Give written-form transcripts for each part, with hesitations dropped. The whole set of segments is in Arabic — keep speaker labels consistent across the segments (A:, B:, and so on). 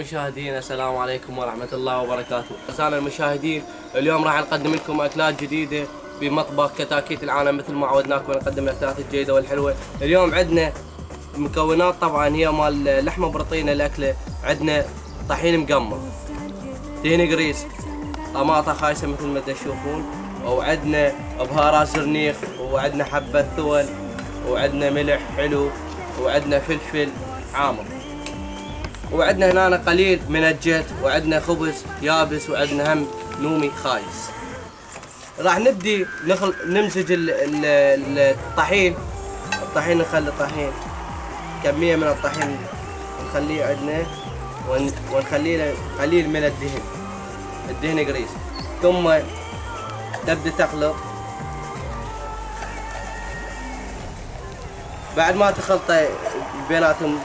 A: المشاهدين، السلام عليكم ورحمة الله وبركاته. أعزائنا المشاهدين، اليوم راح نقدم لكم أكلات جديدة بمطبخ كتاكيت العالم مثل ما عودناكم نقدم الأكلات الجيدة والحلوة. اليوم عندنا مكونات طبعا هي مال لحمة بروتين الأكلة. عندنا طحين مقمر، دهن قريص، طماطة خايسة مثل ما تشوفون، وعندنا بهارات زرنيخ، وعندنا حبة ثول، وعندنا ملح حلو، وعندنا فلفل عامر، وعندنا هنا قليل من الجت، وعندنا خبز يابس، وعندنا هم نومي خايس. راح نبدي نمزج الطحين. نخلي طحين كمية من الطحين نخليه عندنا، ونخلي له قليل من الدهن قريص، ثم تبدأ تخلط. بعد ما تخلط بيناتهم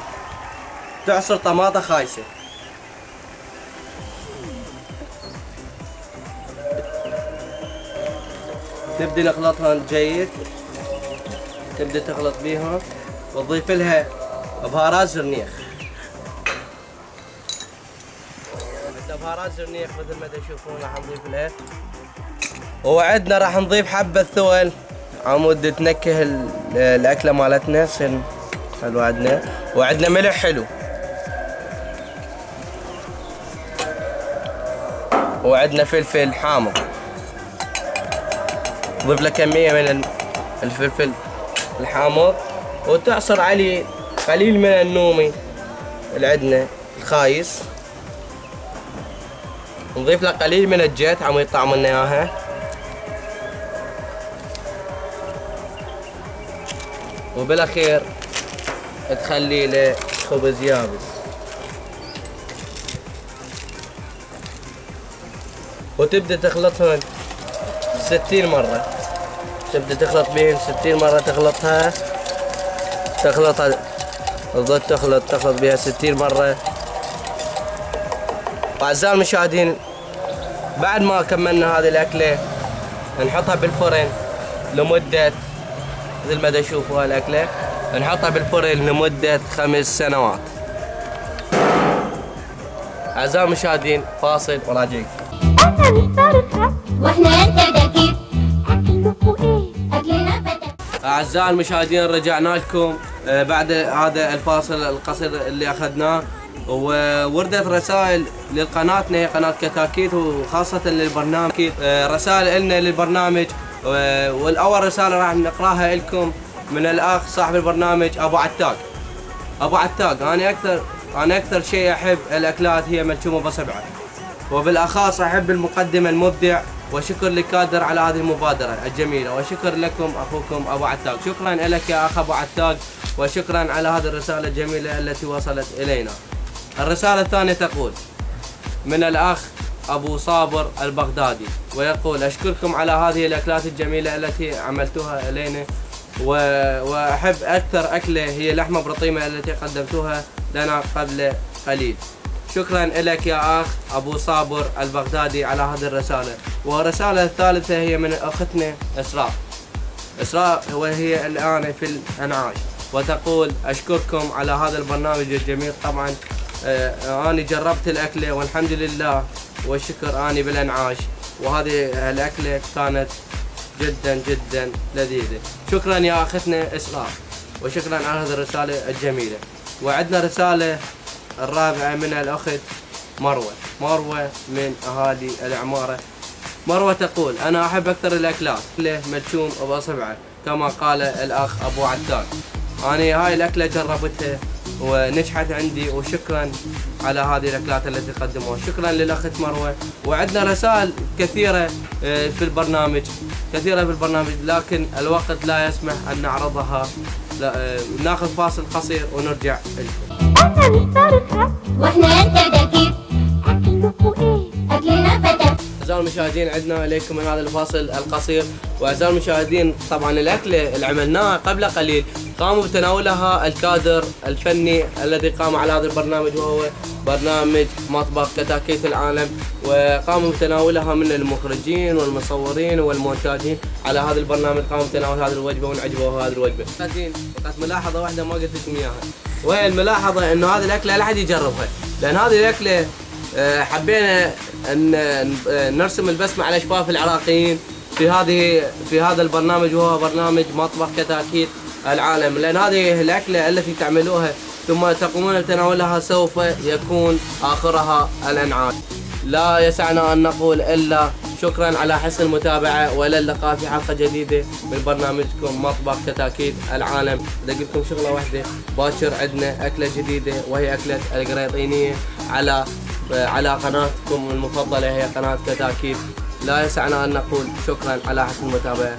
A: تعصر طماطة خايسة، تبدأ نخلطها جيد، تبدأ تخلط بيها وتضيف لها بهارات زرنيخ. بهارات زرنيخ مثل ما تشوفون راح نضيف لها، وعندنا راح نضيف حبة ثول عمود تنكه الأكلة مالتنا تصير حلوة عندنا، وعندنا ملح حلو، وعندنا فلفل حامض. نضيف له كمية من الفلفل الحامض، وتعصر عليه قليل من النومي اللي عندنا الخايس. نضيف له قليل من الجت عم يطعم لنا اياها، وبالاخير تخلي له خبز يابس، وتبدأ تخلطهن 60 مرة. تبدأ تخلط بين 60 مرة، تخلطها تظل تخلط بها 60 مرة. أعزائي المشاهدين، بعد ما كملنا هذه الأكلة نحطها بالفرن لمدة مثل ما تشوفوا هالأكلة، نحطها بالفرن لمدة 5 سنوات. أعزائي المشاهدين، فاصل وراجعين.
B: احنا نسترخى واحنا نتذكر اكلكم ايه اكلنا فتى.
A: أعزائي المشاهدين، رجعنا لكم بعد هذا الفاصل القصير اللي أخذناه، ووردت رسائل لقناتنا، هي قناة كتاكيت، وخاصة للبرنامج رسائل إلنا للبرنامج. والأول رسالة راح نقراها لكم من الأخ صاحب البرنامج أبو عتاق. أبو عتاق، أنا أكثر شيء أحب الأكلات هي ملشومة بصبعة، وبالأخص أحب المقدم المبدع، وشكر لكادر على هذه المبادرة الجميلة، وشكر لكم أخوكم أبو عتاق. شكرا لك يا أخ أبو عتاق، وشكرا على هذه الرسالة الجميلة التي وصلت إلينا. الرسالة الثانية تقول من الأخ أبو صابر البغدادي، ويقول: أشكركم على هذه الأكلات الجميلة التي عملتوها إلينا، وأحب أكثر أكلة هي لحمة برطيمة التي قدمتوها لنا قبل قليل. شكرا لك يا أخ أبو صابر البغدادي على هذه الرسالة. والرسالة الثالثة هي من أختنا إسراء، وهي الآن في الأنعاش، وتقول: أشكركم على هذا البرنامج الجميل. طبعا أنا جربت الأكلة والحمد لله والشكر أني بالأنعاش، وهذه الأكلة كانت جدا جدا لذيذة. شكرا يا أختنا إسراء، وشكرا على هذه الرسالة الجميلة. وعندنا رسالة الرابعة من الأخت مروة من أهالي العمارة. مروة تقول: أنا أحب أكثر الأكلات ملشوم بأصبعه كما قال الأخ أبو عتاق. أنا هاي الأكلة جربتها ونجحت عندي، وشكرا على هذه الأكلات التي قدموها. شكرا للأخت مروة. وعندنا رسائل كثيرة في البرنامج، لكن الوقت لا يسمح أن نعرضها. ناخذ فاصل قصير ونرجع لكم.
B: احنا نسترخى واحنا نتذكر اكلكم ايه اكلنا فتى.
A: أعزائي المشاهدين، عدنا إليكم من هذا الفاصل القصير. وأعزائي المشاهدين، طبعا الأكلة اللي عملناها قبل قليل قاموا بتناولها الكادر الفني الذي قام على هذا البرنامج، وهو برنامج مطبخ كتاكيت العالم، وقاموا بتناولها من المخرجين والمصورين والمونتاجين على هذا البرنامج. قاموا بتناول هذه الوجبة ونعجبوا هذه الوجبة. فقط ملاحظة واحدة ما قلت لكم إياها، وهي الملاحظة إنه هذه الأكلة لا أحد يجربها، لان هذه الاكله حبينا ان نرسم البسمه على اشفاف العراقيين في هذا البرنامج، وهو برنامج مطبخ كتاكيت العالم، لان هذه الاكله التي تعملوها ثم تقومون بتناولها سوف يكون اخرها الانعام. لا يسعنا ان نقول الا شكرا على حسن المتابعه، والى اللقاء في حلقه جديده من برنامجكم مطبخ كتاكيت العالم. بدي اقول لكم شغله واحده، باكر عندنا اكله جديده وهي اكله القريطينيه على قناتكم المفضله هي قناه كتاكيت. لا يسعنا ان نقول شكرا على حسن المتابعه.